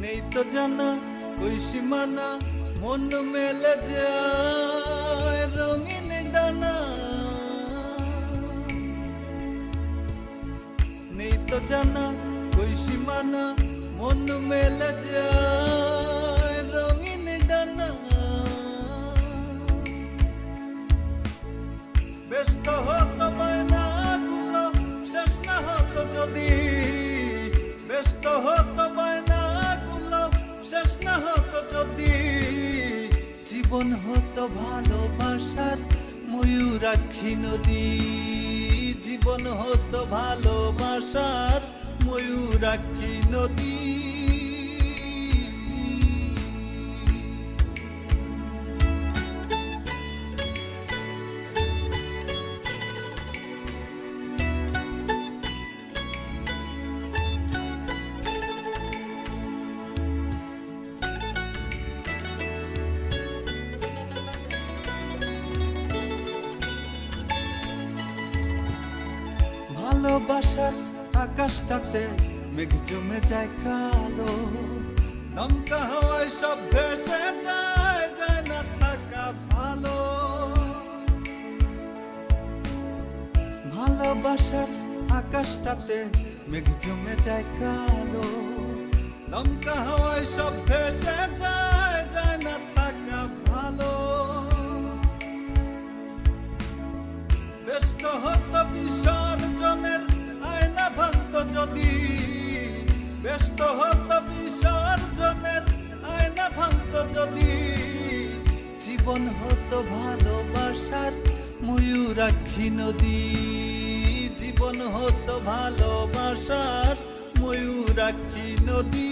নেই তো জানা ওই সীমানা, মন মেলে যায় রঙিন ডানা। নেই তো জানা ওই সীমানা, মন মেলে যায় রঙিন ডানা। ব্যস্ত হতো বায়নাগুলো শেষ না হতো যদি, ব্যস্ত হতো বায়নাগুলো শেষ না হতো যদি। জীবন হতো ভালোবাসার ময়ূরাক্ষী নদী, জীবন হতো ভালোবাসার ময়ূরাক্ষী নদী। ভালোবাসার আকাশটাতে মেঘ জমে যায় কালো, দমকা হাওয়ায় সব ভেসে যায়, যায় না থাকা ভালো। ভালোবাসার আকাশটাতে মেঘ জমে যায় কালো, দমকা হাওয়ায় সব ভেসে যায়, যায় না থাকা ভালো। ব্যস্ত হতো বিসর্জনের আয়না ভাঙতো যদি, ব্যস্ত হতো বিসর্জনের আয়না ভাঙতো যদি। জীবন হতো ভালোবাসার ময়ূরাক্ষী নদী, জীবন হতো ভালোবাসার ময়ূরাক্ষী নদী।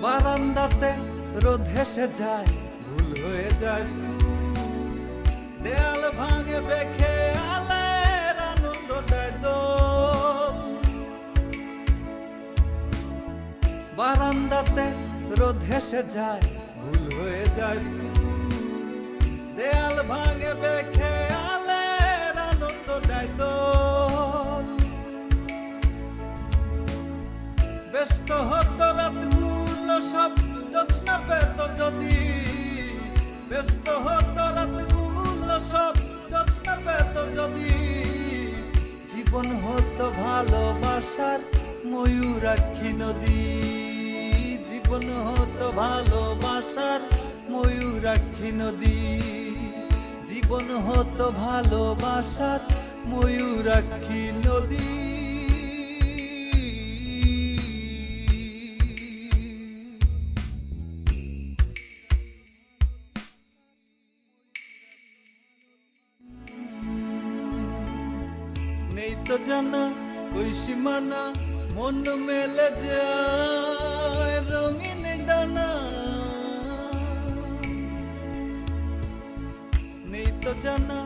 বারান্দাতে রোদ হেসে যায়, ভুল হয়ে যায় ফুল, দেয়াল ভাঙে বেখে আলের আনন্দ দেয় দোল। বারান্দাতে রোদ হেসে যায়, ভুল হয়ে যায় ফুল, দেয়াল ভাঙে বেখে আলের আনন্দ দেয় দোল। ব্যস্ত হতো রাতগুলো সব জোৎস্না পেত যদি, ব্যস্ত হতো রাতগুলো সব জোৎস্না পেত যদি। জীবন হতো ভালোবাসার ময়ূরাক্ষী নদী, জীবন হতো ভালোবাসার ময়ূরাক্ষী নদী, জীবন হতো ভালোবাসার ময়ূরাক্ষী নদী। নেই তো জানা ওই সীমানা, মন মেলে যায় রঙিন ডানা। নেই তো জানা